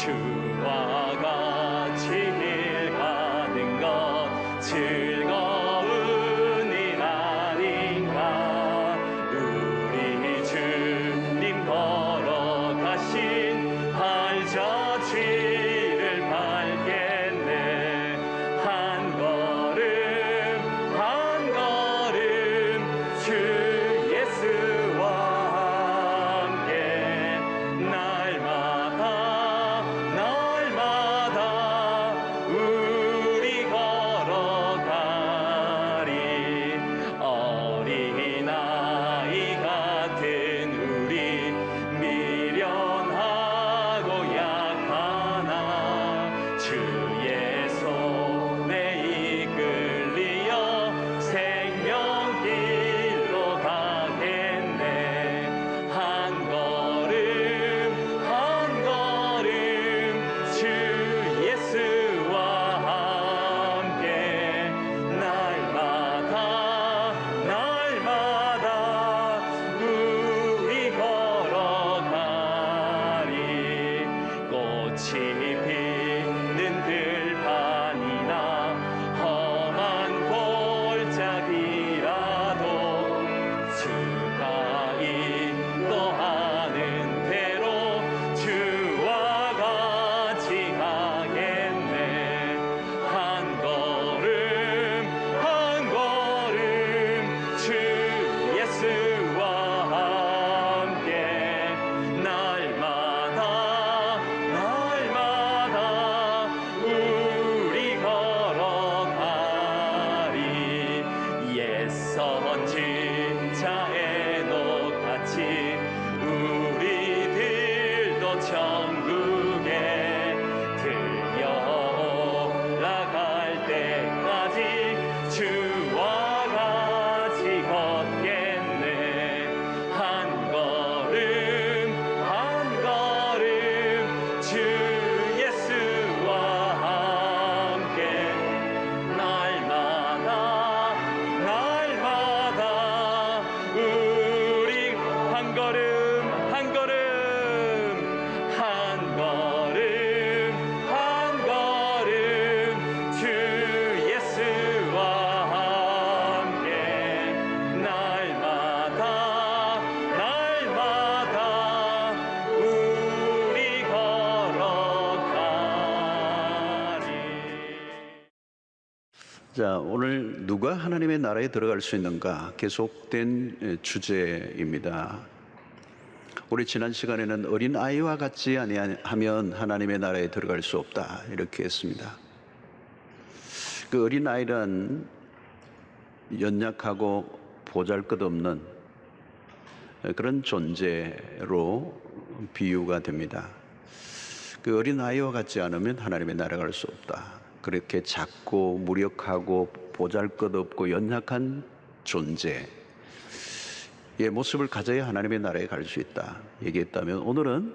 주와 같이 길 가는 것 즐거운 일 아닌가. 우리 주님 걸어가신 발자취를 밟겠네. 한 걸음 한 걸음 주 예수와 함께 날마다 날마다 우리 걸어가리. 어린아이 같은 우리 미련하고 약하나 주의 손에 이끌리어 생명길로 가겠네. 한 걸음 한 걸음 주 예수와 함께 날마다 날마다 우리 걸어가리. 꽃이 피는 들판이나 험한 골짜기라도 주가 인도하는 대로 주와 같이 가겠네. 한 걸음 한 걸음 주 예수와 함께 날마다 날마다 우리 걸어가리. 옛 선지자의 노같이 우리들도 천국에 들려 올라갈 때까지 주와 같이 걷겠네. 한 걸음 한 걸음 주 예수와 함께 날마다 날마다 우리 한 걸음 한 걸음 한 걸음 한 걸음 주 예수와 함께 날마다 날마다 우리 걸어가리. 자, 오늘 누가 하나님의 나라에 들어갈 수 있는가 계속된 주제입니다. 우리 지난 시간에는 어린 아이와 같지 아니하면 하나님의 나라에 들어갈 수 없다 이렇게 했습니다. 그 어린 아이란 연약하고 보잘것없는 그런 존재로 비유가 됩니다. 그 어린 아이와 같지 않으면 하나님의 나라에 갈 수 없다. 그렇게 작고 무력하고 보잘것없고 연약한 존재의 모습을 가져야 하나님의 나라에 갈 수 있다 얘기했다면, 오늘은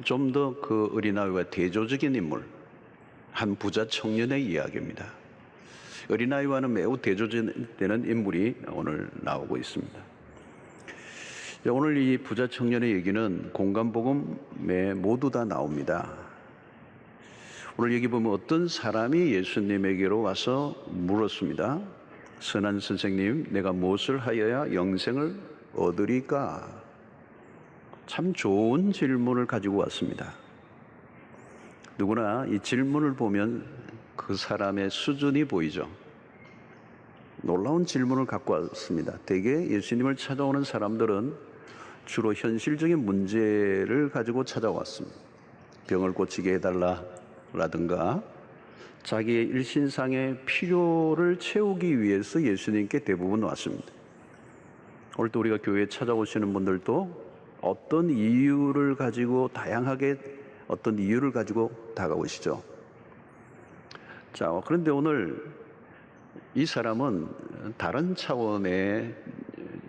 좀 더 그 어린아이와 대조적인 인물, 한 부자 청년의 이야기입니다. 어린아이와는 매우 대조되는 인물이 오늘 나오고 있습니다. 오늘 이 부자 청년의 얘기는 공간복음에 모두 다 나옵니다. 오늘 여기 보면 어떤 사람이 예수님에게로 와서 물었습니다. 선한 선생님, 내가 무엇을 하여야 영생을 얻으리까? 참 좋은 질문을 가지고 왔습니다. 누구나 이 질문을 보면 그 사람의 수준이 보이죠. 놀라운 질문을 갖고 왔습니다. 대개 예수님을 찾아오는 사람들은 주로 현실적인 문제를 가지고 찾아왔습니다. 병을 고치게 해달라 라든가 자기의 일신상의 필요를 채우기 위해서 예수님께 대부분 왔습니다. 오늘 또 우리가 교회에 찾아오시는 분들도 어떤 이유를 가지고, 다양하게 어떤 이유를 가지고 다가오시죠. 자, 그런데 오늘 이 사람은 다른 차원의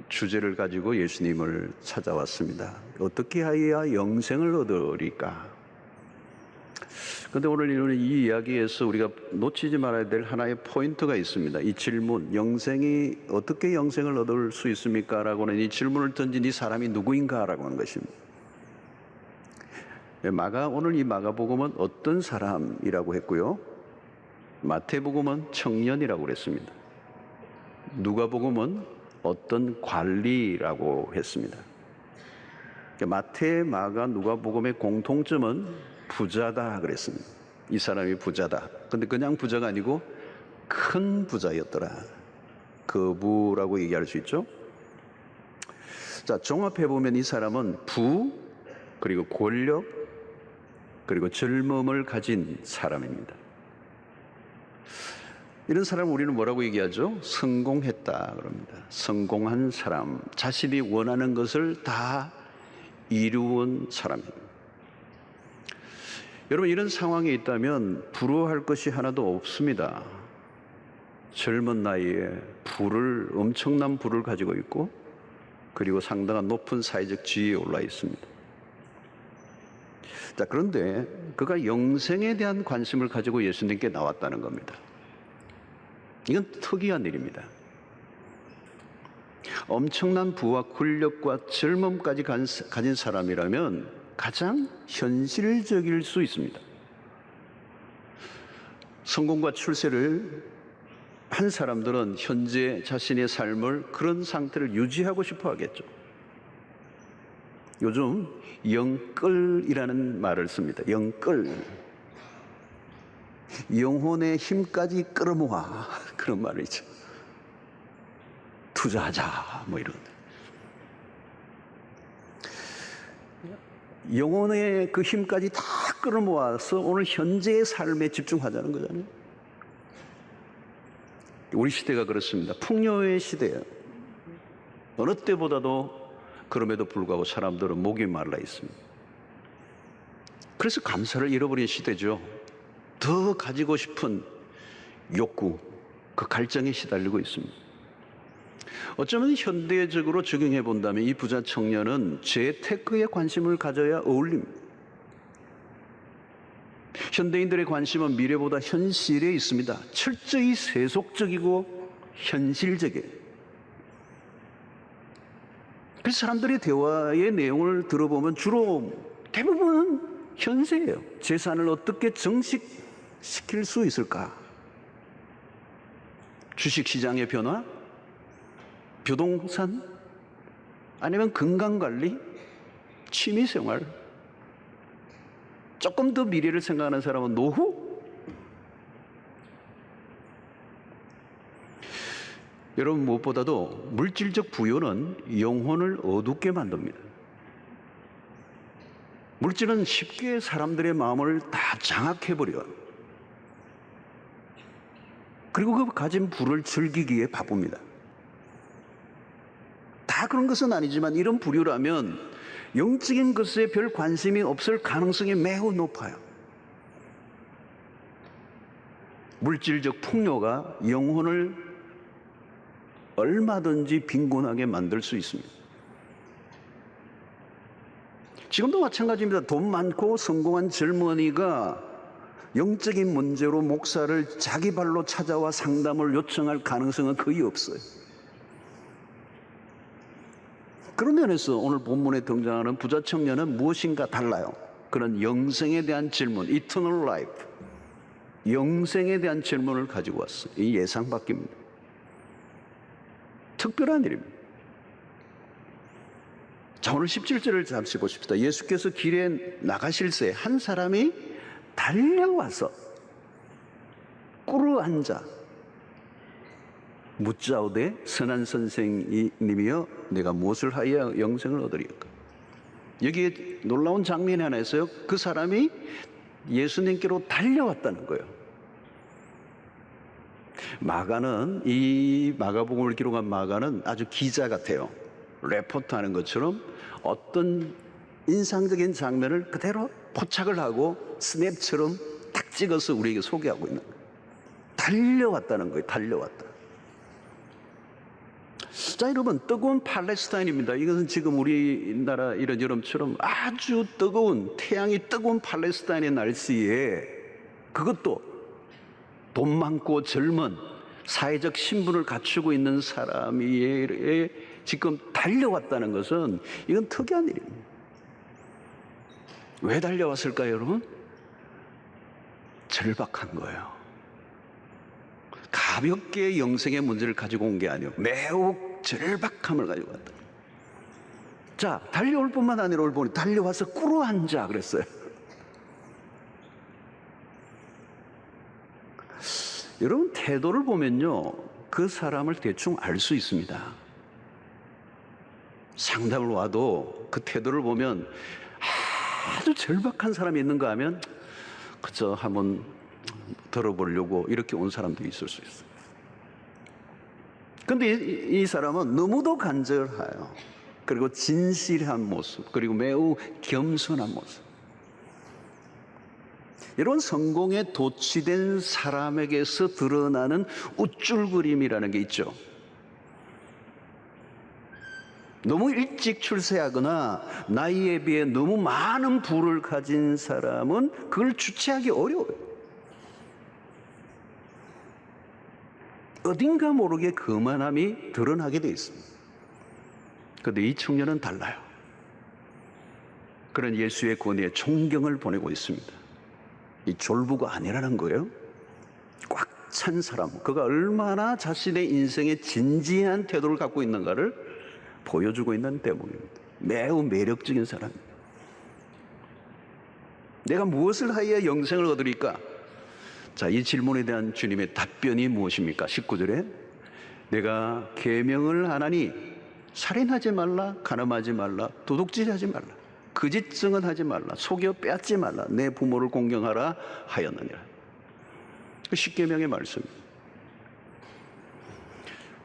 주제를 가지고 예수님을 찾아왔습니다. 어떻게 하여야 영생을 얻으리까? 그런데 오늘 이 이야기에서 우리가 놓치지 말아야 될 하나의 포인트가 있습니다. 이 질문, 어떻게 영생을 얻을 수 있습니까? 라고 하는 이 질문을 던진 이 사람이 누구인가? 라고 하는 것입니다. 오늘 이 마가복음은 어떤 사람이라고 했고요. 마태복음은 청년이라고 그랬습니다. 누가복음은 어떤 관리라고 했습니다. 마태, 마가, 누가복음의 공통점은 부자다 그랬습니다. 이 사람이 부자다. 근데 그냥 부자가 아니고 큰 부자였더라. 거부라고 얘기할 수 있죠. 자, 종합해 보면 이 사람은 부, 그리고 권력, 그리고 젊음을 가진 사람입니다. 이런 사람을 우리는 뭐라고 얘기하죠? 성공했다 그럽니다. 성공한 사람, 자신이 원하는 것을 다 이루은 사람입니다. 여러분, 이런 상황에 있다면 부러워할 것이 하나도 없습니다. 젊은 나이에 엄청난 부를 가지고 있고, 그리고 상당한 높은 사회적 지위에 올라 있습니다. 자, 그런데 그가 영생에 대한 관심을 가지고 예수님께 나왔다는 겁니다. 이건 특이한 일입니다. 엄청난 부와 권력과 젊음까지 가진 사람이라면 가장 현실적일 수 있습니다. 성공과 출세를 한 사람들은 현재 자신의 삶을 그런 상태를 유지하고 싶어 하겠죠. 요즘 영끌이라는 말을 씁니다. 영끌. 영혼의 힘까지 끌어모아. 그런 말이죠. 투자하자. 뭐 이런. 영혼의 그 힘까지 다 끌어모아서 오늘 현재의 삶에 집중하자는 거잖아요. 우리 시대가 그렇습니다. 풍요의 시대예요. 어느 때보다도 그럼에도 불구하고 사람들은 목이 말라 있습니다. 그래서 감사를 잃어버린 시대죠. 더 가지고 싶은 욕구, 그 갈증에 시달리고 있습니다. 어쩌면 현대적으로 적용해 본다면 이 부자 청년은 재테크에 관심을 가져야 어울립니다. 현대인들의 관심은 미래보다 현실에 있습니다. 철저히 세속적이고 현실적이에요. 그래서 사람들의 대화의 내용을 들어보면 주로 대부분은 현세예요. 재산을 어떻게 정식시킬 수 있을까? 주식시장의 변화? 부동산? 아니면 건강관리? 취미생활? 조금 더 미래를 생각하는 사람은 노후? 여러분, 무엇보다도 물질적 부여는 영혼을 어둡게 만듭니다. 물질은 쉽게 사람들의 마음을 다 장악해버려요. 그리고 그 가진 부를 즐기기에 바쁩니다. 다 그런 것은 아니지만 이런 부류라면 영적인 것에 별 관심이 없을 가능성이 매우 높아요. 물질적 풍요가 영혼을 얼마든지 빈곤하게 만들 수 있습니다. 지금도 마찬가지입니다. 돈 많고 성공한 젊은이가 영적인 문제로 목사를 자기 발로 찾아와 상담을 요청할 가능성은 거의 없어요. 그런 면에서 오늘 본문에 등장하는 부자 청년은 무엇인가 달라요. 그런 영생에 대한 질문, eternal life, 영생에 대한 질문을 가지고 왔어요. 이 예상 밖입니다. 특별한 일입니다. 자, 오늘 17절을 잠시 보십시다. 예수께서 길에 나가실새 한 사람이 달려와서 꿇어앉아 묻자오되 선한 선생님이여 내가 무엇을 하여야 영생을 얻으리까? 여기에 놀라운 장면이 하나 있어요. 그 사람이 예수님께로 달려왔다는 거예요. 마가는, 이 마가복음을 기록한 마가는 아주 기자 같아요. 레포트 하는 것처럼 어떤 인상적인 장면을 그대로 포착을 하고 스냅처럼 딱 찍어서 우리에게 소개하고 있는 거예요. 달려왔다는 거예요. 달려왔다. 자, 여러분, 뜨거운 팔레스타인입니다. 이것은 지금 우리나라 이런 여름처럼 아주 뜨거운, 태양이 뜨거운 팔레스타인의 날씨에, 그것도 돈 많고 젊은 사회적 신분을 갖추고 있는 사람이 지금 달려왔다는 것은 이건 특이한 일입니다. 왜 달려왔을까요, 여러분? 절박한 거예요. 가볍게 영생의 문제를 가지고 온 게 아니에요. 매우 절박함을 가지고 왔다. 자, 달려올 뿐만 아니라 오늘 보니 달려와서 꿇어 앉아 그랬어요. 여러분, 태도를 보면요, 그 사람을 대충 알 수 있습니다. 상담을 와도 그 태도를 보면 아주 절박한 사람이 있는가 하면 그저 한번 들어보려고 이렇게 온 사람도 있을 수 있어요. 근데 이 사람은 너무도 간절해요. 그리고 진실한 모습, 그리고 매우 겸손한 모습. 이런 성공에 도취된 사람에게서 드러나는 우쭐그림이라는 게 있죠. 너무 일찍 출세하거나 나이에 비해 너무 많은 부를 가진 사람은 그걸 주체하기 어려워요. 어딘가 모르게 거만함이 드러나게 돼 있습니다. 그런데 이 청년은 달라요. 그런 예수의 권위에 존경을 보내고 있습니다. 이 졸부가 아니라는 거예요. 꽉 찬 사람, 그가 얼마나 자신의 인생에 진지한 태도를 갖고 있는가를 보여주고 있는 대목입니다. 매우 매력적인 사람입니다. 내가 무엇을 하여야 영생을 얻으리까? 자, 이 질문에 대한 주님의 답변이 무엇입니까? 19절에 내가 계명을 하나니 살인하지 말라, 간음하지 말라, 도둑질하지 말라, 거짓 증언하지 말라, 속여 빼앗지 말라, 내 부모를 공경하라 하였느니라. 그 십계명의 말씀입니다.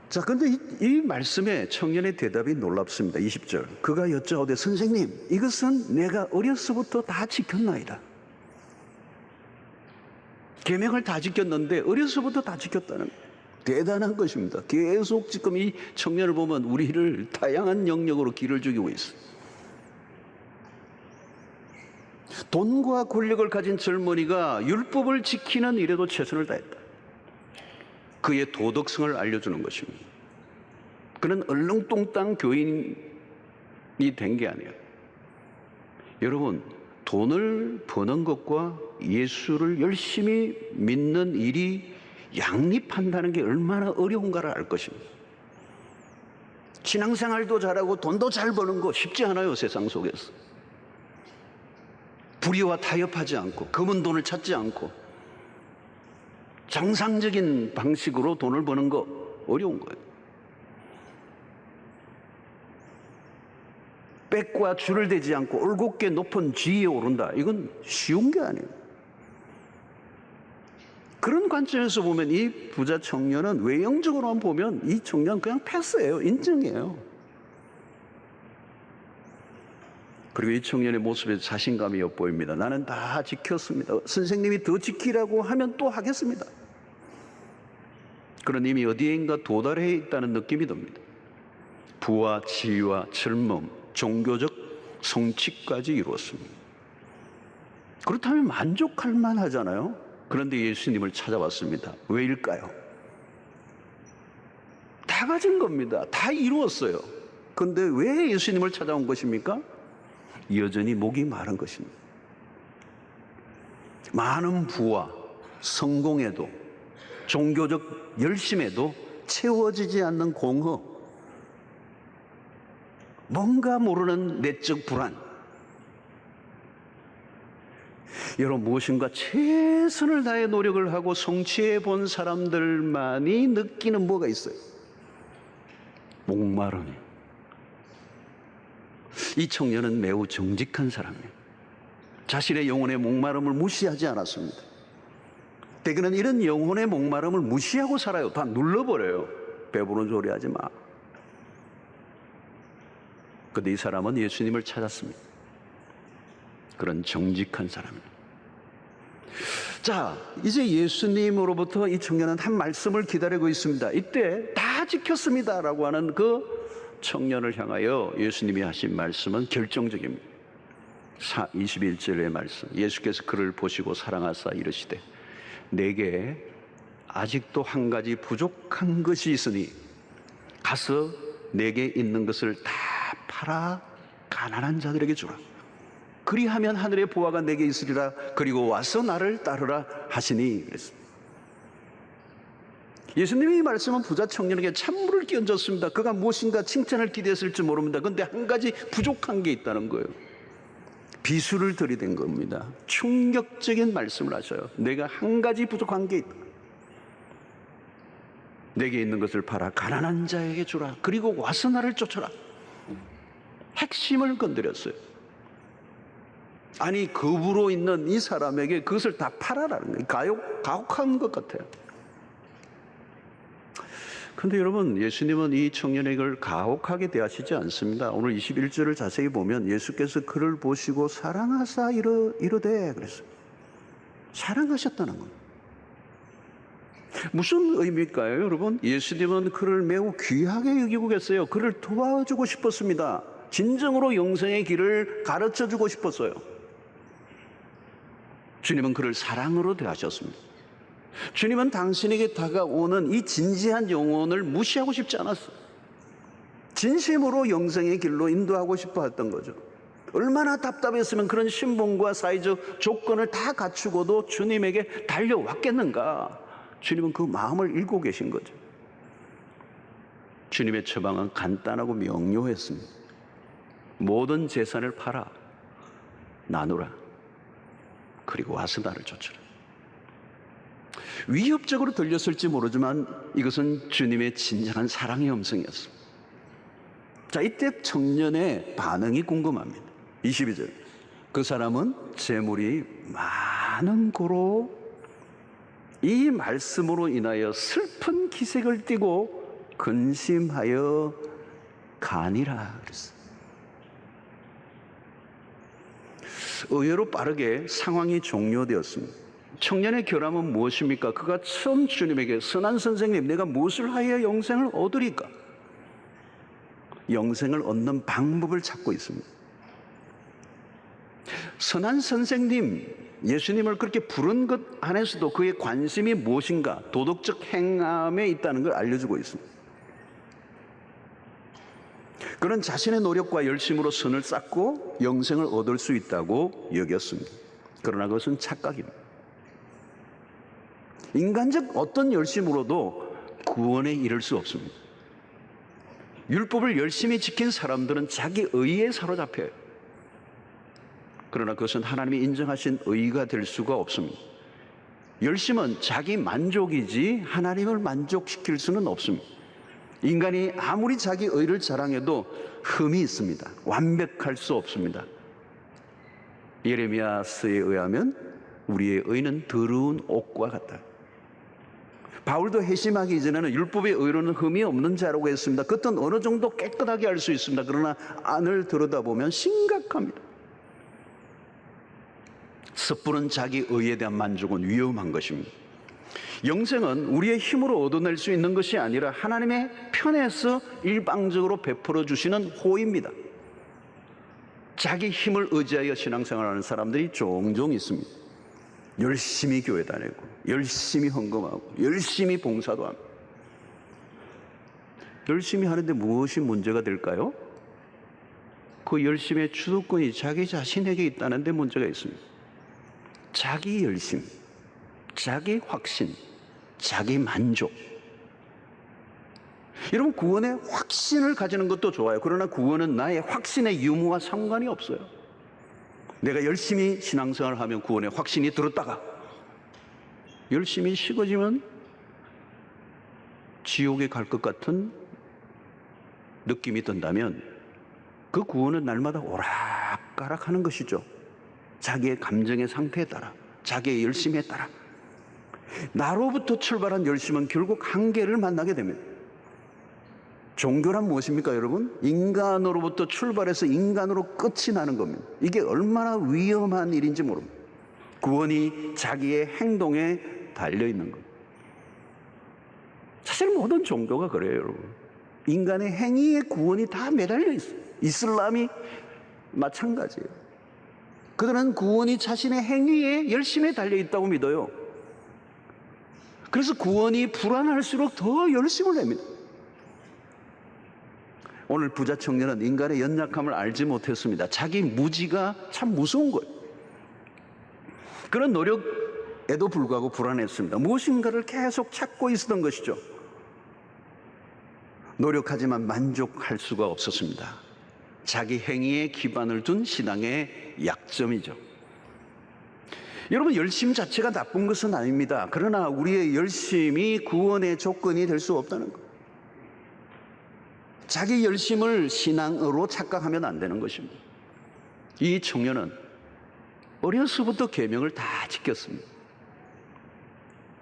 자, 그런데 이 말씀에 청년의 대답이 놀랍습니다. 20절. 그가 여짜오되 선생님, 이것은 내가 어려서부터 다 지켰나이다. 계명을 다 지켰는데 어려서부터 다 지켰다는 대단한 것입니다. 계속 지금 이 청년을 보면 우리를 다양한 영역으로 길을 죽이고 있어요. 돈과 권력을 가진 젊은이가 율법을 지키는 일에도 최선을 다했다. 그의 도덕성을 알려주는 것입니다. 그는 얼렁뚱땅 교인이 된 게 아니에요. 여러분, 돈을 버는 것과 예수를 열심히 믿는 일이 양립한다는 게 얼마나 어려운가를 알 것입니다. 신앙생활도 잘하고 돈도 잘 버는 거 쉽지 않아요, 세상 속에서. 불의와 타협하지 않고 검은 돈을 찾지 않고 정상적인 방식으로 돈을 버는 거 어려운 거예요. 빽과 줄을 대지 않고 올곧게 높은 지위에 오른다. 이건 쉬운 게 아니에요. 그런 관점에서 보면 이 부자 청년은 외형적으로만 보면 이 청년 그냥 패스예요. 인정이에요. 그리고 이 청년의 모습에 자신감이 엿보입니다. 나는 다 지켰습니다. 선생님이 더 지키라고 하면 또 하겠습니다. 그런 이미 어디인가 도달해 있다는 느낌이 듭니다. 부와 지위와 젊음, 종교적 성취까지 이루었습니다. 그렇다면 만족할 만하잖아요. 그런데 예수님을 찾아왔습니다. 왜일까요? 다 가진 겁니다. 다 이루었어요. 그런데 왜 예수님을 찾아온 것입니까? 여전히 목이 마른 것입니다. 많은 부와 성공에도 종교적 열심에도 채워지지 않는 공허, 뭔가 모르는 내적 불안. 여러분, 무엇인가 최선을 다해 노력을 하고 성취해 본 사람들만이 느끼는 뭐가 있어요? 목마름. 이 청년은 매우 정직한 사람이에요. 자신의 영혼의 목마름을 무시하지 않았습니다. 대개는 이런 영혼의 목마름을 무시하고 살아요. 다 눌러버려요. 배부른 소리 하지 마. 그런데 이 사람은 예수님을 찾았습니다. 그런 정직한 사람입니다. 자, 이제 예수님으로부터 이 청년은 한 말씀을 기다리고 있습니다. 이때 다 지켰습니다라고 하는 그 청년을 향하여 예수님이 하신 말씀은 결정적입니다. 21절의 말씀. 예수께서 그를 보시고 사랑하사 이르시되 내게 아직도 한 가지 부족한 것이 있으니 가서 내게 있는 것을 다 팔아 가난한 자들에게 주라. 그리하면 하늘의 보화가 내게 있으리라. 그리고 와서 나를 따르라 하시니 그랬습니다. 예수님이 이 말씀은 부자 청년에게 찬물을 끼얹었습니다. 그가 무엇인가 칭찬을 기대했을지 모릅니다. 그런데 한 가지 부족한 게 있다는 거예요. 비수를 들이댄 겁니다. 충격적인 말씀을 하셔요. 내가 한 가지 부족한 게 있다. 내게 있는 것을 팔아 가난한 자에게 주라. 그리고 와서 나를 쫓아라. 핵심을 건드렸어요. 아니, 겁으로 있는 이 사람에게 그것을 다 팔아라는 거예요. 가혹한 것 같아요. 그런데 여러분, 예수님은 이 청년에게 가혹하게 대하시지 않습니다. 오늘 21절을 자세히 보면 예수께서 그를 보시고 사랑하사 이르되 그랬어요. 사랑하셨다는 겁니다. 무슨 의미일까요, 여러분? 예수님은 그를 매우 귀하게 여기고 계세요. 그를 도와주고 싶었습니다. 진정으로 영생의 길을 가르쳐주고 싶었어요. 주님은 그를 사랑으로 대하셨습니다. 주님은 당신에게 다가오는 이 진지한 영혼을 무시하고 싶지 않았어요. 진심으로 영생의 길로 인도하고 싶어 했던 거죠. 얼마나 답답했으면 그런 신분과 사회적 조건을 다 갖추고도 주님에게 달려왔겠는가. 주님은 그 마음을 읽고 계신 거죠. 주님의 처방은 간단하고 명료했습니다. 모든 재산을 팔아 나누라. 그리고 와서 나를 쫓으라. 위협적으로 들렸을지 모르지만 이것은 주님의 진정한 사랑의 음성이었습니다. 자, 이때 청년의 반응이 궁금합니다. 22절. 그 사람은 재물이 많은 고로 이 말씀으로 인하여 슬픈 기색을 띠고 근심하여 가니라 그랬어요. 의외로 빠르게 상황이 종료되었습니다. 청년의 결함은 무엇입니까? 그가 처음 주님에게 선한 선생님, 내가 무엇을 하여야 영생을 얻으리까? 영생을 얻는 방법을 찾고 있습니다. 선한 선생님, 예수님을 그렇게 부른 것 안에서도 그의 관심이 무엇인가? 도덕적 행함에 있다는 걸 알려주고 있습니다. 그는 자신의 노력과 열심으로 선을 쌓고 영생을 얻을 수 있다고 여겼습니다. 그러나 그것은 착각입니다. 인간적 어떤 열심으로도 구원에 이를 수 없습니다. 율법을 열심히 지킨 사람들은 자기 의에 사로잡혀요. 그러나 그것은 하나님이 인정하신 의가 될 수가 없습니다. 열심은 자기 만족이지 하나님을 만족시킬 수는 없습니다. 인간이 아무리 자기 의를 자랑해도 흠이 있습니다. 완벽할 수 없습니다. 예레미야서에 의하면 우리의 의는 더러운 옷과 같다. 바울도 회심하기 이전에는 율법의 의로는 흠이 없는 자라고 했습니다. 그것은 어느 정도 깨끗하게 알 수 있습니다. 그러나 안을 들여다보면 심각합니다. 섣부른 자기 의에 대한 만족은 위험한 것입니다. 영생은 우리의 힘으로 얻어낼 수 있는 것이 아니라 하나님의 편에서 일방적으로 베풀어 주시는 호입니다. 자기 힘을 의지하여 신앙생활하는 사람들이 종종 있습니다. 열심히 교회 다니고 열심히 헌금하고 열심히 봉사도 합니다. 열심히 하는데 무엇이 문제가 될까요? 그 열심의 주도권이 자기 자신에게 있다는 데 문제가 있습니다. 자기 열심, 자기 확신, 자기 만족. 여러분, 구원의 확신을 가지는 것도 좋아요. 그러나 구원은 나의 확신의 유무와 상관이 없어요. 내가 열심히 신앙생활을 하면 구원의 확신이 들었다가 열심히 식어지면 지옥에 갈 것 같은 느낌이 든다면 그 구원은 날마다 오락가락하는 것이죠. 자기의 감정의 상태에 따라, 자기의 열심에 따라. 나로부터 출발한 열심은 결국 한계를 만나게 됩니다. 종교란 무엇입니까, 여러분? 인간으로부터 출발해서 인간으로 끝이 나는 겁니다. 이게 얼마나 위험한 일인지 모릅니다. 구원이 자기의 행동에 달려있는 겁니다. 사실 모든 종교가 그래요, 여러분. 인간의 행위에 구원이 다 매달려 있어요. 이슬람이 마찬가지예요. 그들은 구원이 자신의 행위에 열심히 달려있다고 믿어요. 그래서 구원이 불안할수록 더 열심을 냅니다. 오늘 부자 청년은 인간의 연약함을 알지 못했습니다. 자기 무지가 참 무서운 거예요. 그런 노력에도 불구하고 불안했습니다. 무엇인가를 계속 찾고 있었던 것이죠. 노력하지만 만족할 수가 없었습니다. 자기 행위에 기반을 둔 신앙의 약점이죠. 여러분, 열심 자체가 나쁜 것은 아닙니다. 그러나 우리의 열심이 구원의 조건이 될 수 없다는 것. 자기 열심을 신앙으로 착각하면 안 되는 것입니다. 이 청년은 어려서부터 계명을 다 지켰습니다.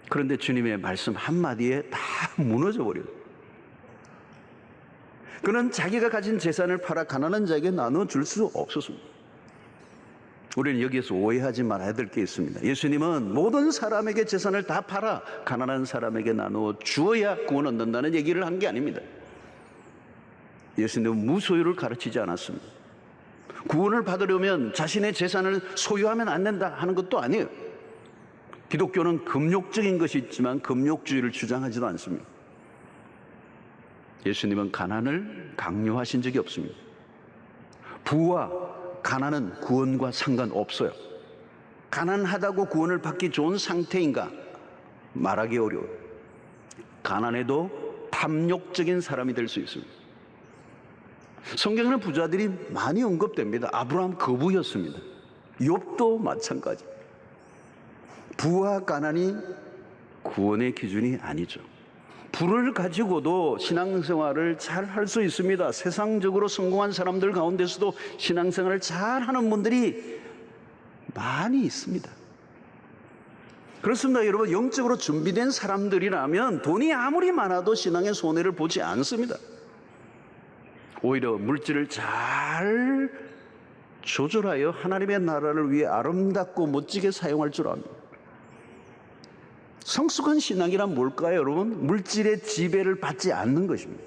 그런데 주님의 말씀 한마디에 다 무너져 버려요. 그는 자기가 가진 재산을 팔아 가난한 자에게 나눠줄 수 없었습니다. 우리는 여기에서 오해하지 말아야 될 게 있습니다. 예수님은 모든 사람에게 재산을 다 팔아 가난한 사람에게 나누어 주어야 구원 얻는다는 얘기를 한 게 아닙니다. 예수님은 무소유를 가르치지 않았습니다. 구원을 받으려면 자신의 재산을 소유하면 안 된다 하는 것도 아니에요. 기독교는 금욕적인 것이 있지만 금욕주의를 주장하지도 않습니다. 예수님은 가난을 강요하신 적이 없습니다. 부와 가난은 구원과 상관없어요. 가난하다고 구원을 받기 좋은 상태인가? 말하기 어려워요. 가난해도 탐욕적인 사람이 될 수 있습니다. 성경에는 부자들이 많이 언급됩니다. 아브라함 거부였습니다. 욥도 마찬가지. 부와 가난이 구원의 기준이 아니죠. 부를 가지고도 신앙생활을 잘 할 수 있습니다. 세상적으로 성공한 사람들 가운데서도 신앙생활을 잘 하는 분들이 많이 있습니다. 그렇습니다. 여러분, 영적으로 준비된 사람들이라면 돈이 아무리 많아도 신앙의 손해를 보지 않습니다. 오히려 물질을 잘 조절하여 하나님의 나라를 위해 아름답고 멋지게 사용할 줄 압니다. 성숙한 신앙이란 뭘까요, 여러분? 물질의 지배를 받지 않는 것입니다.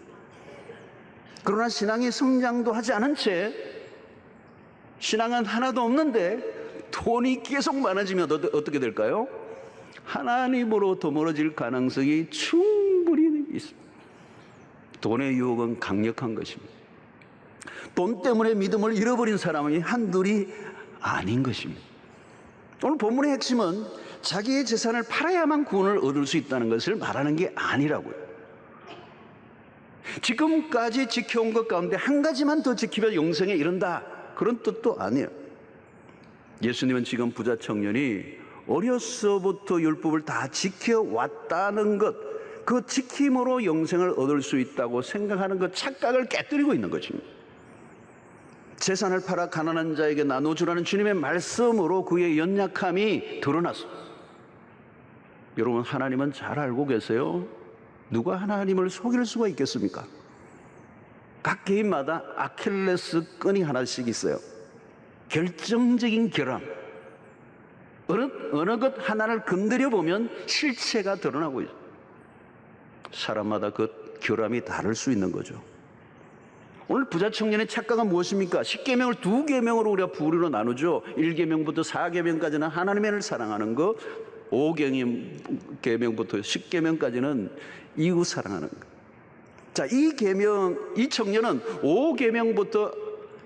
그러나 신앙이 성장도 하지 않은 채 신앙은 하나도 없는데 돈이 계속 많아지면 어떻게 될까요? 하나님으로 더 멀어질 가능성이 충분히 있습니다. 돈의 유혹은 강력한 것입니다. 돈 때문에 믿음을 잃어버린 사람이 한둘이 아닌 것입니다. 오늘 본문의 핵심은 자기의 재산을 팔아야만 구원을 얻을 수 있다는 것을 말하는 게 아니라고요. 지금까지 지켜온 것 가운데 한 가지만 더 지키면 영생에 이른다, 그런 뜻도 아니에요. 예수님은 지금 부자 청년이 어려서부터 율법을 다 지켜왔다는 것, 그 지킴으로 영생을 얻을 수 있다고 생각하는 그 착각을 깨뜨리고 있는 것입니다. 재산을 팔아 가난한 자에게 나눠주라는 주님의 말씀으로 그의 연약함이 드러났습니다. 여러분, 하나님은 잘 알고 계세요. 누가 하나님을 속일 수가 있겠습니까? 각 개인마다 아킬레스 끈이 하나씩 있어요. 결정적인 결함. 어느 것 하나를 건드려 보면 실체가 드러나고 있어요. 사람마다 그 결함이 다를 수 있는 거죠. 오늘 부자 청년의 착각은 무엇입니까? 10계명을 2계명으로 우리가 부류로 나누죠. 1계명부터 4계명까지는 하나님을 사랑하는 것, 5계명부터 10계명까지는 이웃 사랑하는 것. 자, 이 청년은 5계명부터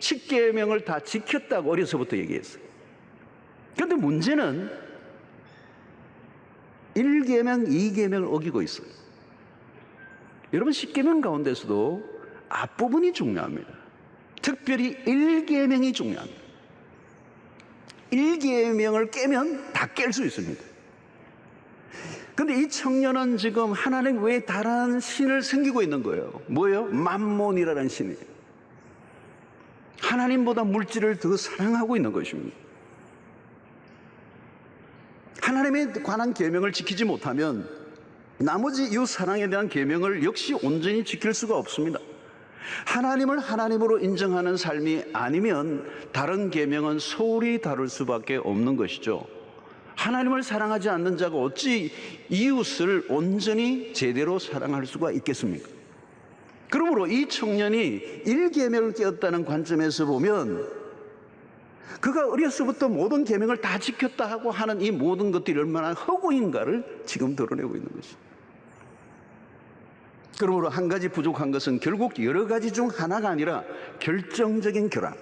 10계명을 다 지켰다고 어려서부터 얘기했어요. 그런데 문제는 1계명, 2계명을 어기고 있어요. 여러분, 10계명 가운데서도 앞부분이 중요합니다. 특별히 1계명이 중요합니다. 1계명을 깨면 다 깰 수 있습니다. 그런데 이 청년은 지금 하나님 외에 다른 신을 섬기고 있는 거예요. 뭐예요? 맘몬이라는 신이에요. 하나님보다 물질을 더 사랑하고 있는 것입니다. 하나님에 관한 계명을 지키지 못하면 나머지 이웃 사랑에 대한 계명을 역시 온전히 지킬 수가 없습니다. 하나님을 하나님으로 인정하는 삶이 아니면 다른 계명은 소홀히 다룰 수밖에 없는 것이죠. 하나님을 사랑하지 않는 자가 어찌 이웃을 온전히 제대로 사랑할 수가 있겠습니까? 그러므로 이 청년이 1계명을 깨었다는 관점에서 보면 그가 어려서부터 모든 계명을 다 지켰다 하고 하는 이 모든 것들이 얼마나 허구인가를 지금 드러내고 있는 것입니다. 그러므로 한 가지 부족한 것은 결국 여러 가지 중 하나가 아니라 결정적인 결함.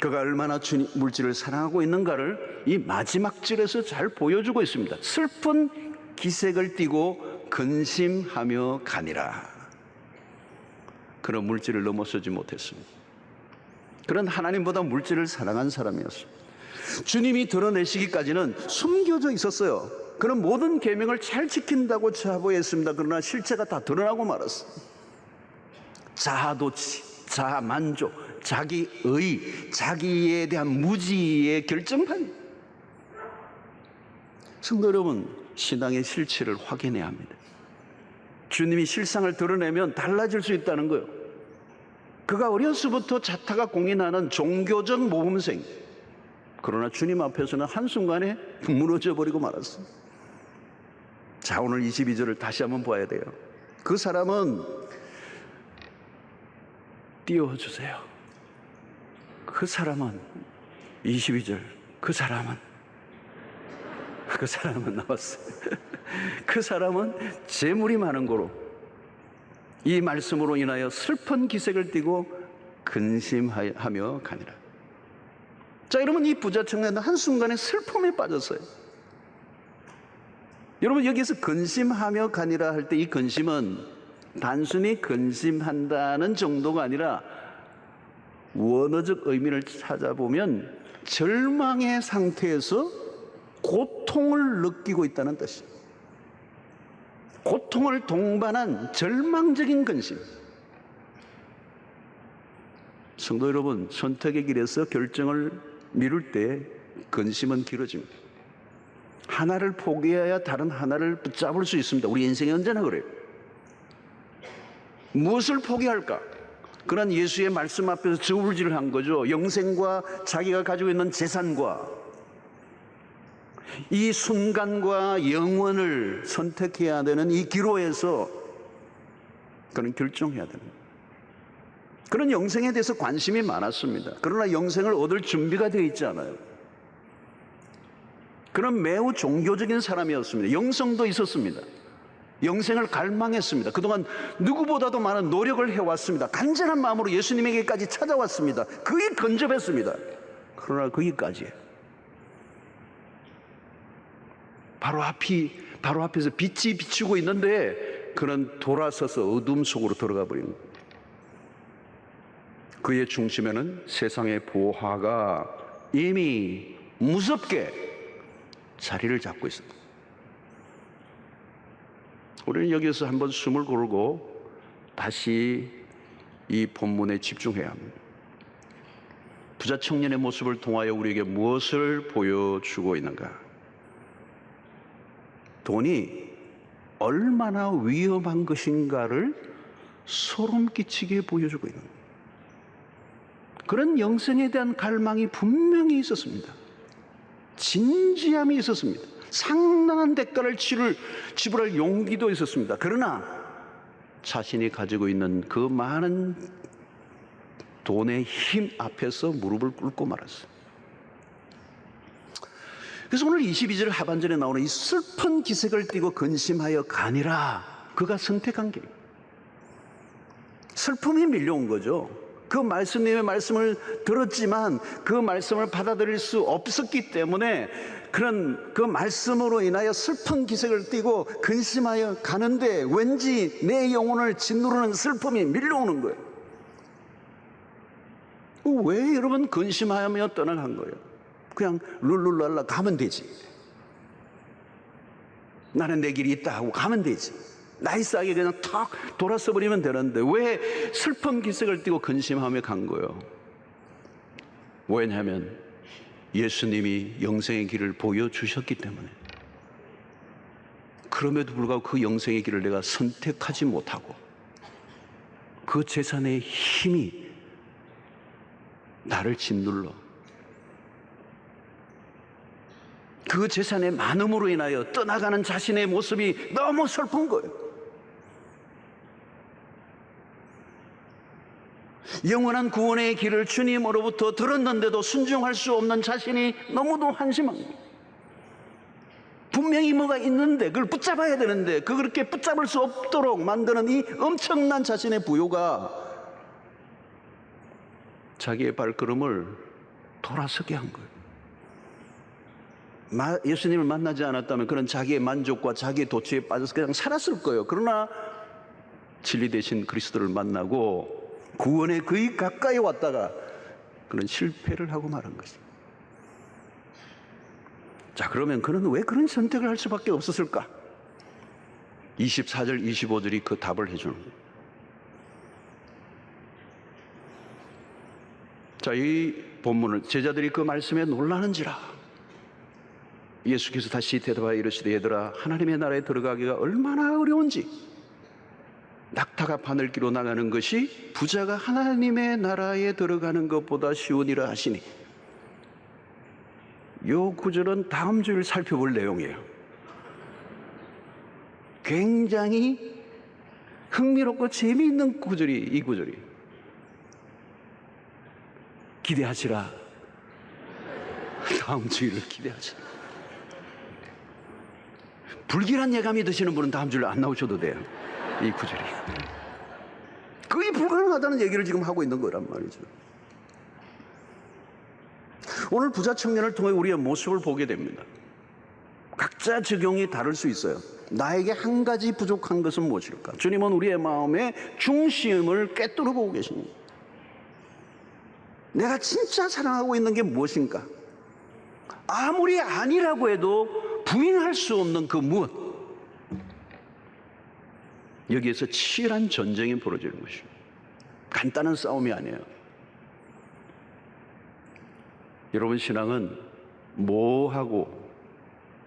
그가 얼마나 주님 물질을 사랑하고 있는가를 이 마지막 절에서 잘 보여주고 있습니다. 슬픈 기색을 띠고 근심하며 가니라. 그런 물질을 넘어서지 못했습니다. 그런 하나님보다 물질을 사랑한 사람이었습니다. 주님이 드러내시기까지는 숨겨져 있었어요. 그런 모든 계명을 잘 지킨다고 자부했습니다. 그러나 실체가 다 드러나고 말았어요. 자아도취, 자아만족, 자기의, 자기에 대한 무지의 결정판. 성도 여러분, 신앙의 실체를 확인해야 합니다. 주님이 실상을 드러내면 달라질 수 있다는 거예요. 그가 어려서부터 자타가 공인하는 종교적 모범생. 그러나 주님 앞에서는 한순간에 무너져 버리고 말았어요. 자, 오늘 22절을 다시 한번 봐야 돼요. 그 사람은 띄워주세요. 그 사람은 22절 그 사람은 나왔어요. 그 사람은 재물이 많은 고로 이 말씀으로 인하여 슬픈 기색을 띠고 근심하며 가니라. 자, 여러분, 이 부자 청년은 한순간에 슬픔에 빠졌어요. 여러분, 여기서 근심하며 가니라 할 때 이 근심은 단순히 근심한다는 정도가 아니라 원어적 의미를 찾아보면 절망의 상태에서 고통을 느끼고 있다는 뜻입니다. 고통을 동반한 절망적인 근심. 성도 여러분, 선택의 길에서 결정을 미룰 때 근심은 길어집니다. 하나를 포기해야 다른 하나를 붙잡을 수 있습니다. 우리 인생이 언제나 그래요. 무엇을 포기할까? 그런 예수의 말씀 앞에서 저울질을 한 거죠. 영생과 자기가 가지고 있는 재산과 이 순간과 영원을 선택해야 되는 이 기로에서 그는 결정해야 됩니다. 그런 영생에 대해서 관심이 많았습니다. 그러나 영생을 얻을 준비가 되어 있지 않아요. 그는 매우 종교적인 사람이었습니다. 영성도 있었습니다. 영생을 갈망했습니다. 그동안 누구보다도 많은 노력을 해왔습니다. 간절한 마음으로 예수님에게까지 찾아왔습니다. 그게 근접했습니다. 그러나 거기까지 바로 앞에서 빛이 비추고 있는데 그는 돌아서서 어둠 속으로 들어가 버린 거예요. 그의 중심에는 세상의 보화가 이미 무섭게 자리를 잡고 있습니다. 우리는 여기서 한번 숨을 고르고 다시 이 본문에 집중해야 합니다. 부자 청년의 모습을 통하여 우리에게 무엇을 보여주고 있는가? 돈이 얼마나 위험한 것인가를 소름 끼치게 보여주고 있는 거예요. 그런 영생에 대한 갈망이 분명히 있었습니다. 진지함이 있었습니다. 상당한 대가를 지불할 용기도 있었습니다. 그러나 자신이 가지고 있는 그 많은 돈의 힘 앞에서 무릎을 꿇고 말았어요. 그래서 오늘 22절 하반절에 나오는 이 슬픈 기색을 띠고 근심하여 가니라, 그가 선택한 길. 슬픔이 밀려온 거죠. 그 말씀님의 말씀을 들었지만 그 말씀을 받아들일 수 없었기 때문에 그런 그 말씀으로 인하여 슬픈 기색을 띠고 근심하여 가는데 왠지 내 영혼을 짓누르는 슬픔이 밀려오는 거예요. 왜 여러분 근심하며 떠나간 거예요? 그냥 룰루랄라 가면 되지. 나는 내 길이 있다 하고 가면 되지. 나이스하게 그냥 탁 돌아서 버리면 되는데 왜 슬픈 기색을 띠고 근심하며 간 거예요? 왜냐하면 예수님이 영생의 길을 보여주셨기 때문에. 그럼에도 불구하고 그 영생의 길을 내가 선택하지 못하고 그 재산의 힘이 나를 짓눌러 그 재산의 많음으로 인하여 떠나가는 자신의 모습이 너무 슬픈 거예요. 영원한 구원의 길을 주님으로부터 들었는데도 순종할 수 없는 자신이 너무도 한심한 거예요. 분명히 뭐가 있는데 그걸 붙잡아야 되는데 그렇게 붙잡을 수 없도록 만드는 이 엄청난 자신의 부요가 자기의 발걸음을 돌아서게 한 거예요. 예수님을 만나지 않았다면 그런 자기의 만족과 자기의 도취에 빠져서 그냥 살았을 거예요. 그러나 진리 대신 그리스도를 만나고 구원에 거의 가까이 왔다가 그런 실패를 하고 말한 것입니다. 자, 그러면 그는 왜 그런 선택을 할 수밖에 없었을까? 24절, 25절이 그 답을 해주는 거예요. 자, 이 본문을 제자들이 그 말씀에 놀라는지라 예수께서 다시 대답하여 이르시되 얘들아 하나님의 나라에 들어가기가 얼마나 어려운지 낙타가 바늘기로 나가는 것이 부자가 하나님의 나라에 들어가는 것보다 쉬우니라 하시니, 이 구절은 다음 주를 살펴볼 내용이에요. 굉장히 흥미롭고 재미있는 구절이 이 구절이. 기대하시라. 다음 주일을 기대하시라. 불길한 예감이 드시는 분은 다음 주일 안 나오셔도 돼요. 이 구절이 거의 불가능하다는 얘기를 지금 하고 있는 거란 말이죠. 오늘 부자 청년을 통해 우리의 모습을 보게 됩니다. 각자 적용이 다를 수 있어요. 나에게 한 가지 부족한 것은 무엇일까? 주님은 우리의 마음의 중심을 꿰뚫어 보고 계십니다. 내가 진짜 사랑하고 있는 게 무엇인가? 아무리 아니라고 해도 부인할 수 없는 그 무엇. 여기에서 치열한 전쟁이 벌어지는 것입니다. 간단한 싸움이 아니에요. 여러분, 신앙은 모호하고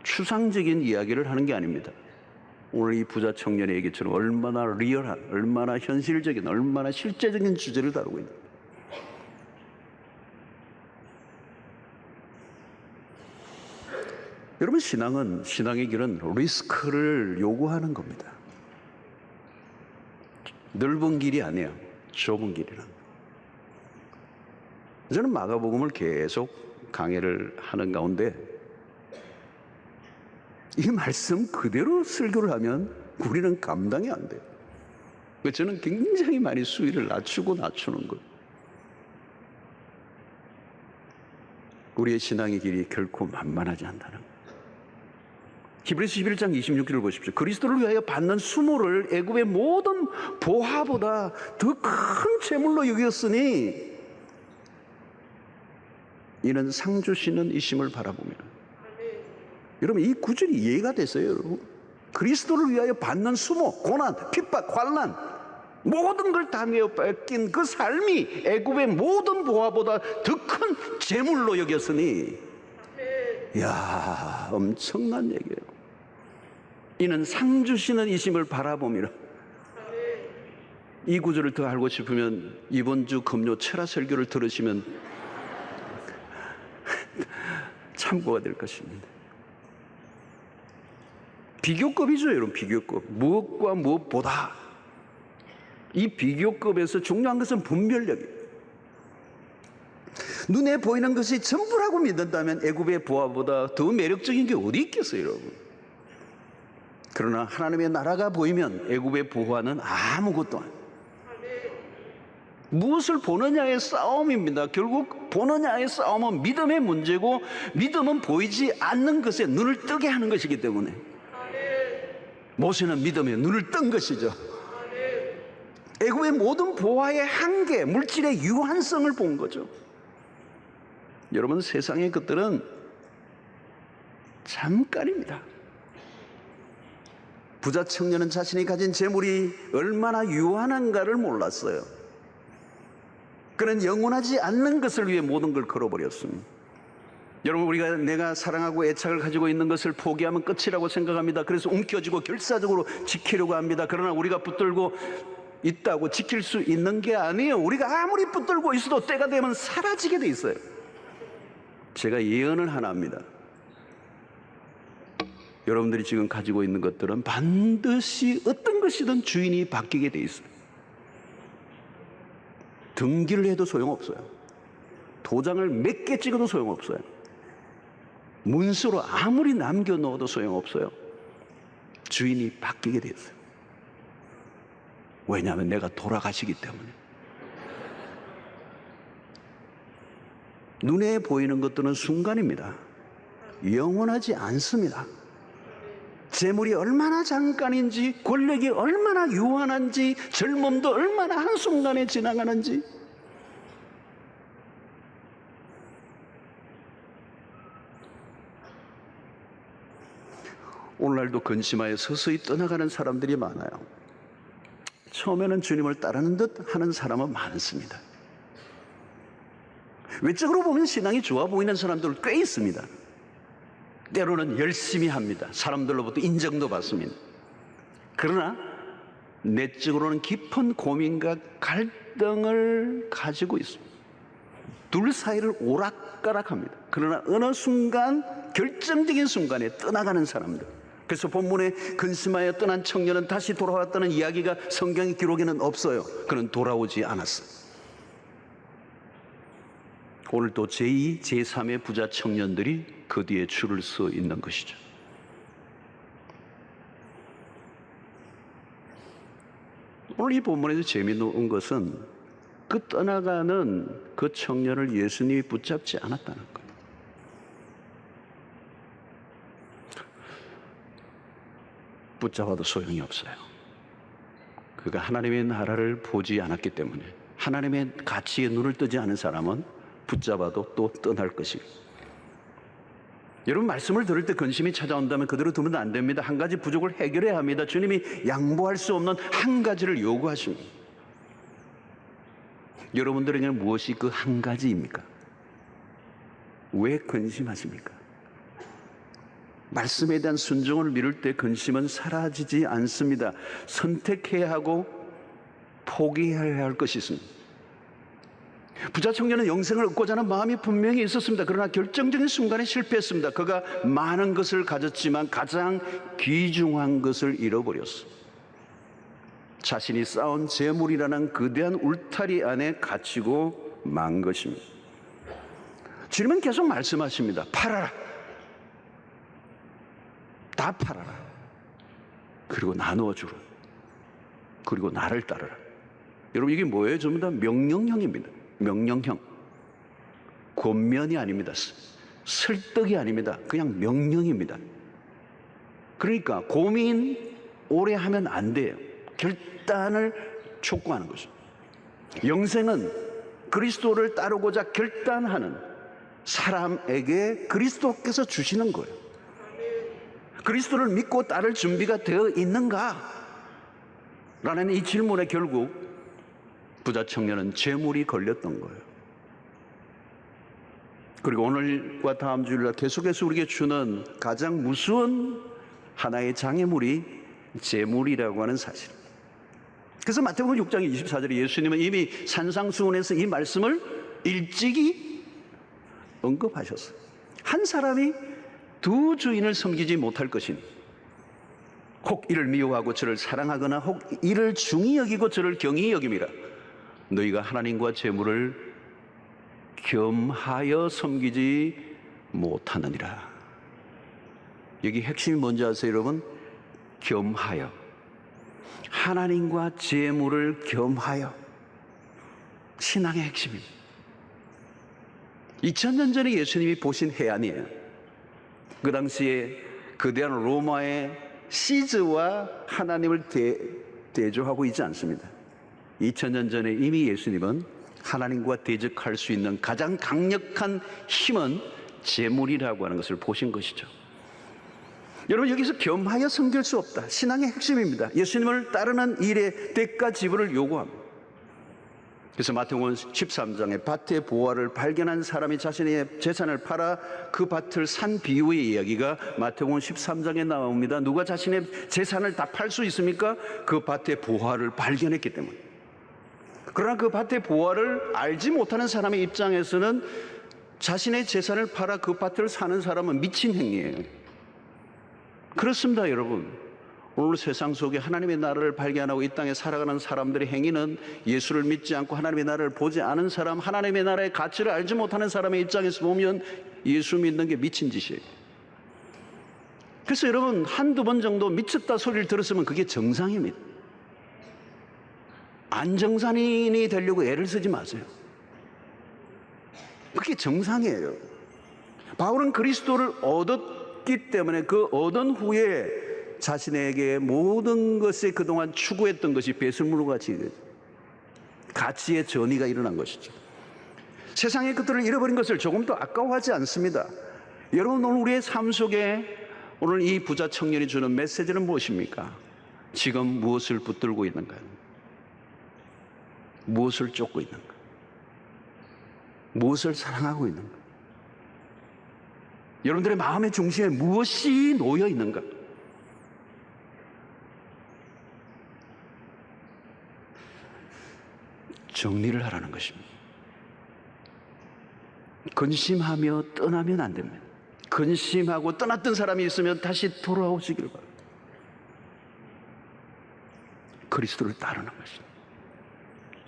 추상적인 이야기를 하는 게 아닙니다. 오늘 이 부자 청년의 얘기처럼 얼마나 리얼한, 얼마나 현실적인, 얼마나 실제적인 주제를 다루고 있는 거예요. 여러분, 신앙의 길은 리스크를 요구하는 겁니다. 넓은 길이 아니에요. 좁은 길이라는 거예요. 저는 마가복음을 계속 강해를 하는 가운데 이 말씀 그대로 설교를 하면 우리는 감당이 안 돼요. 저는 굉장히 많이 수위를 낮추는 거예요. 우리의 신앙의 길이 결코 만만하지 않다는 거예요. 히브리서 11장 26절을 보십시오. 그리스도를 위하여 받는 수모를 애굽의 모든 보화보다 더 큰 재물로 여겼으니 이는 상 주시는 이심을 바라보며. 여러분, 이 구절이 이해가 됐어요, 여러분? 그리스도를 위하여 받는 수모, 고난, 핍박, 환난, 모든 걸 다 내어 뺏긴 그 삶이 애굽의 모든 보화보다 더 큰 재물로 여겼으니, 이야, 엄청난 얘기예요. 이는 상 주시는 이심을 바라보미라. 이 구절을 더 알고 싶으면 이번 주 금요 철학 설교를 들으시면 참고가 될 것입니다. 비교급이죠, 여러분. 비교급. 무엇과 무엇보다. 이 비교급에서 중요한 것은 분별력이에요. 눈에 보이는 것이 전부라고 믿는다면 애굽의 보화보다 더 매력적인 게 어디 있겠어요, 여러분? 그러나 하나님의 나라가 보이면 애굽의 보화는 아무것도 아니에요. 무엇을 보느냐의 싸움입니다. 결국 보느냐의 싸움은 믿음의 문제고, 믿음은 보이지 않는 것에 눈을 뜨게 하는 것이기 때문에 모세는 믿음에 눈을 뜬 것이죠. 애굽의 모든 보화의 한계, 물질의 유한성을 본 거죠. 여러분, 세상의 것들은 잠깐입니다. 부자 청년은 자신이 가진 재물이 얼마나 유한한가를 몰랐어요. 그는 영원하지 않는 것을 위해 모든 걸 걸어버렸습니다. 여러분, 우리가 내가 사랑하고 애착을 가지고 있는 것을 포기하면 끝이라고 생각합니다. 그래서 움켜쥐고 결사적으로 지키려고 합니다. 그러나 우리가 붙들고 있다고 지킬 수 있는 게 아니에요. 우리가 아무리 붙들고 있어도 때가 되면 사라지게 돼 있어요. 제가 예언을 하나 합니다. 여러분들이 지금 가지고 있는 것들은 반드시 어떤 것이든 주인이 바뀌게 돼 있어요. 등기를 해도 소용없어요. 도장을 몇 개 찍어도 소용없어요. 문서로 아무리 남겨놓아도 소용없어요. 주인이 바뀌게 됐어요. 왜냐하면 내가 돌아가시기 때문에. 눈에 보이는 것들은 순간입니다. 영원하지 않습니다. 재물이 얼마나 잠깐인지, 권력이 얼마나 유한한지, 젊음도 얼마나 한순간에 지나가는지. 오늘날도 근심하여 서서히 떠나가는 사람들이 많아요. 처음에는 주님을 따르는 듯 하는 사람은 많습니다. 외적으로 보면 신앙이 좋아 보이는 사람들 꽤 있습니다. 때로는 열심히 합니다. 사람들로부터 인정도 받습니다. 그러나 내적으로는 깊은 고민과 갈등을 가지고 있습니다. 둘 사이를 오락가락합니다. 그러나 어느 순간, 결정적인 순간에 떠나가는 사람들. 그래서 본문에 근심하여 떠난 청년은 다시 돌아왔다는 이야기가 성경의 기록에는 없어요. 그는 돌아오지 않았어요. 오늘 또 제2, 제3의 부자 청년들이 그 뒤에 줄을 서 있는 것이죠. 오늘 이 본문에서 재미있는 것은 그 떠나가는 그 청년을 예수님이 붙잡지 않았다는 거예요. 붙잡아도 소용이 없어요. 그가 하나님의 나라를 보지 않았기 때문에, 하나님의 가치에 눈을 뜨지 않은 사람은 붙잡아도 또 떠날 것이고. 여러분, 말씀을 들을 때 근심이 찾아온다면 그대로 두면 안 됩니다. 한 가지 부족을 해결해야 합니다. 주님이 양보할 수 없는 한 가지를 요구하십니다. 여러분들에게는 무엇이 그 한 가지입니까? 왜 근심하십니까? 말씀에 대한 순종을 미룰 때 근심은 사라지지 않습니다. 선택해야 하고 포기해야 할 것이 있습니다. 부자 청년은 영생을 얻고자 하는 마음이 분명히 있었습니다. 그러나 결정적인 순간에 실패했습니다. 그가 많은 것을 가졌지만 가장 귀중한 것을 잃어버렸어. 자신이 쌓은 재물이라는 거대한 울타리 안에 갇히고 만 것입니다. 주님은 계속 말씀하십니다. 팔아라. 다 팔아라. 그리고 나누어 주라. 그리고 나를 따르라. 여러분, 이게 뭐예요? 전부 다 명령형입니다. 명령형. 권면이 아닙니다. 설득이 아닙니다. 그냥 명령입니다. 그러니까 고민 오래 하면 안 돼요. 결단을 촉구하는 것이죠. 영생은 그리스도를 따르고자 결단하는 사람에게 그리스도께서 주시는 거예요. 그리스도를 믿고 따를 준비가 되어 있는가? 라는 이 질문에 결국 부자 청년은 재물이 걸렸던 거예요. 그리고 오늘과 다음 주일날 계속해서 우리에게 주는 가장 무서운 하나의 장애물이 재물이라고 하는 사실. 그래서 마태복음 6장 24절에 예수님은 이미 산상수훈에서 이 말씀을 일찍이 언급하셨어요. 한 사람이 두 주인을 섬기지 못할 것이니 혹 이를 미워하고 저를 사랑하거나 혹 이를 중히 여기고 저를 경히 여김이라. 너희가 하나님과 재물을 겸하여 섬기지 못하느니라. 여기 핵심이 뭔지 아세요, 여러분? 겸하여. 하나님과 재물을 겸하여. 신앙의 핵심입니다. 2000년 전에 예수님이 보신 해안이에요. 그 당시에 거대한 로마의 시즈와 하나님을 대조하고 있지 않습니다. 2000년 전에 이미 예수님은 하나님과 대적할 수 있는 가장 강력한 힘은 재물이라고 하는 것을 보신 것이죠. 여러분, 여기서 겸하여 섬길 수 없다. 신앙의 핵심입니다. 예수님을 따르는 일에 대가 지불을 요구합니다. 그래서 마태복음 13장에 밭의 보화를 발견한 사람이 자신의 재산을 팔아 그 밭을 산 비유의 이야기가 마태복음 13장에 나옵니다. 누가 자신의 재산을 다 팔 수 있습니까? 그 밭의 보화를 발견했기 때문에. 그러나 그 밭의 보화를 알지 못하는 사람의 입장에서는 자신의 재산을 팔아 그 밭을 사는 사람은 미친 행위예요. 그렇습니다, 여러분. 오늘 세상 속에 하나님의 나라를 발견하고 이 땅에 살아가는 사람들의 행위는 예수를 믿지 않고 하나님의 나라를 보지 않은 사람, 하나님의 나라의 가치를 알지 못하는 사람의 입장에서 보면 예수 믿는 게 미친 짓이에요. 그래서 여러분 한두 번 정도 미쳤다 소리를 들었으면 그게 정상입니다. 안정산인이 되려고 애를 쓰지 마세요. 그게 정상이에요. 바울은 그리스도를 얻었기 때문에 그 얻은 후에 자신에게 모든 것에 그동안 추구했던 것이 배설물과 같이 가치의 전이가 일어난 것이죠. 세상의 것들을 잃어버린 것을 조금도 아까워하지 않습니다. 여러분 오늘 우리의 삶 속에 오늘 이 부자 청년이 주는 메시지는 무엇입니까? 지금 무엇을 붙들고 있는가요? 무엇을 쫓고 있는가? 무엇을 사랑하고 있는가? 여러분들의 마음의 중심에 무엇이 놓여 있는가? 정리를 하라는 것입니다. 근심하며 떠나면 안 됩니다. 근심하고 떠났던 사람이 있으면 다시 돌아오시길 바랍니다. 그리스도를 따르는 것입니다.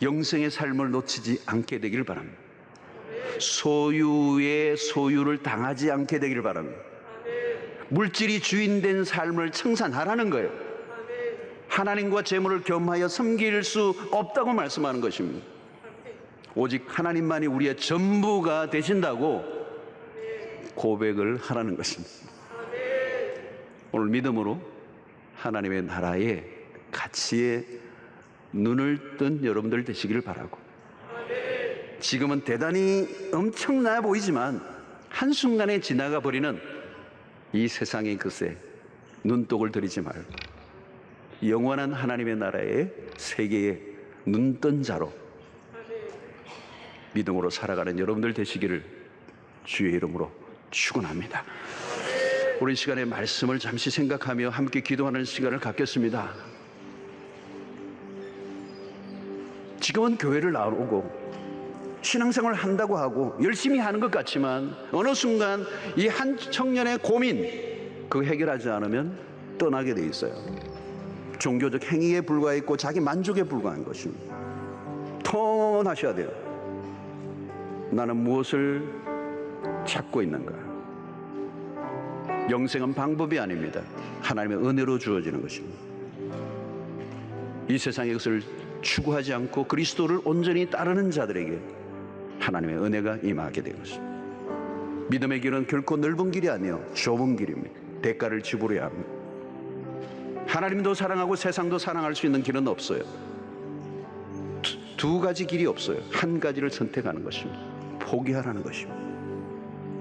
영생의 삶을 놓치지 않게 되길 바랍니다. 소유의 소유를 당하지 않게 되길 바랍니다. 물질이 주인된 삶을 청산하라는 거예요. 하나님과 재물을 겸하여 섬길 수 없다고 말씀하는 것입니다. 오직 하나님만이 우리의 전부가 되신다고 고백을 하라는 것입니다. 오늘 믿음으로 하나님의 나라의 가치에 눈을 뜬 여러분들 되시기를 바라고, 지금은 대단히 엄청나 보이지만 한순간에 지나가 버리는 이 세상의 것에 눈독을 들이지 말고 영원한 하나님의 나라의 세계에 눈뜬 자로 믿음으로 살아가는 여러분들 되시기를 주의 이름으로 축원합니다. 우리 시간에 말씀을 잠시 생각하며 함께 기도하는 시간을 갖겠습니다. 지금은 교회를 나오고 신앙생활을 한다고 하고 열심히 하는 것 같지만 어느 순간 이 한 청년의 고민 그거 해결하지 않으면 떠나게 돼 있어요. 종교적 행위에 불과했고 자기 만족에 불과한 것입니다. 턴하셔야 돼요. 나는 무엇을 찾고 있는가? 영생은 방법이 아닙니다. 하나님의 은혜로 주어지는 것입니다. 이 세상의 것을 추구하지 않고 그리스도를 온전히 따르는 자들에게 하나님의 은혜가 임하게 된 것입니다. 믿음의 길은 결코 넓은 길이 아니요 좁은 길입니다. 대가를 지불해야 합니다. 하나님도 사랑하고 세상도 사랑할 수 있는 길은 없어요. 두 가지 길이 없어요. 한 가지를 선택하는 것입니다. 포기하라는 것입니다.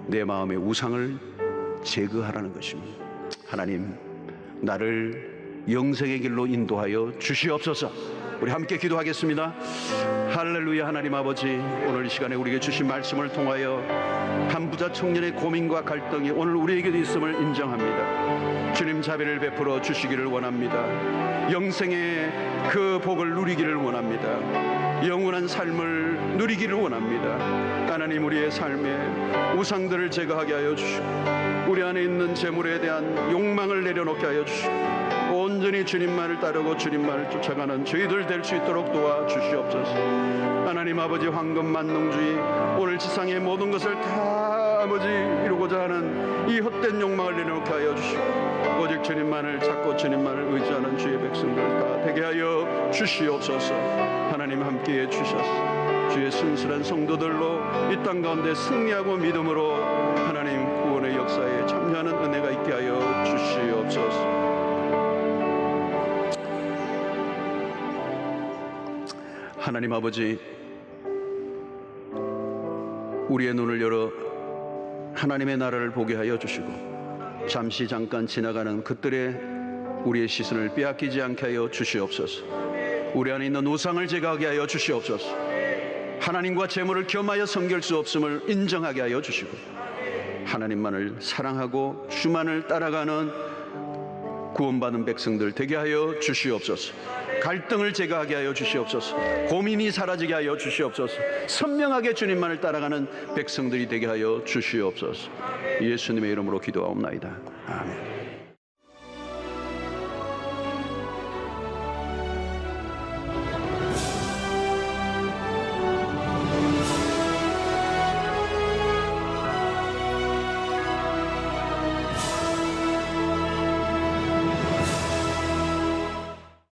내 마음의 우상을 제거하라는 것입니다. 하나님, 나를 영생의 길로 인도하여 주시옵소서. 우리 함께 기도하겠습니다. 할렐루야. 하나님 아버지, 오늘 이 시간에 우리에게 주신 말씀을 통하여 한 부자 청년의 고민과 갈등이 오늘 우리에게도 있음을 인정합니다. 주님 자비를 베풀어 주시기를 원합니다. 영생의 그 복을 누리기를 원합니다. 영원한 삶을 누리기를 원합니다. 하나님, 우리의 삶에 우상들을 제거하게 하여 주시고 우리 안에 있는 재물에 대한 욕망을 내려놓게 하여 주시고 온전히 주님만을 따르고 주님만을 쫓아가는 저희들 될 수 있도록 도와주시옵소서. 하나님 아버지, 황금 만능주의, 오늘 지상의 모든 것을 다 아버지 이루고자 하는 이 헛된 욕망을 내려놓게 하여 주시고 오직 주님만을 찾고 주님만을 의지하는 주의 백성들 다 되게 하여 주시옵소서. 하나님 함께해 주셔서 주의 순수한 성도들로 이 땅 가운데 승리하고 믿음으로 하나님 구원의 역사에 참여하는 은혜가 있게 하여 주시옵소서. 하나님 아버지, 우리의 눈을 열어 하나님의 나라를 보게 하여 주시고 잠시 잠깐 지나가는 그들의 우리의 시선을 빼앗기지 않게 하여 주시옵소서. 우리 안에 있는 우상을 제거하게 하여 주시옵소서. 하나님과 재물을 겸하여 섬길 수 없음을 인정하게 하여 주시고 하나님만을 사랑하고 주만을 따라가는 구원받은 백성들 되게 하여 주시옵소서. 갈등을 제거하게 하여 주시옵소서. 고민이 사라지게 하여 주시옵소서. 선명하게 주님만을 따라가는 백성들이 되게 하여 주시옵소서. 예수님의 이름으로 기도하옵나이다. 아멘.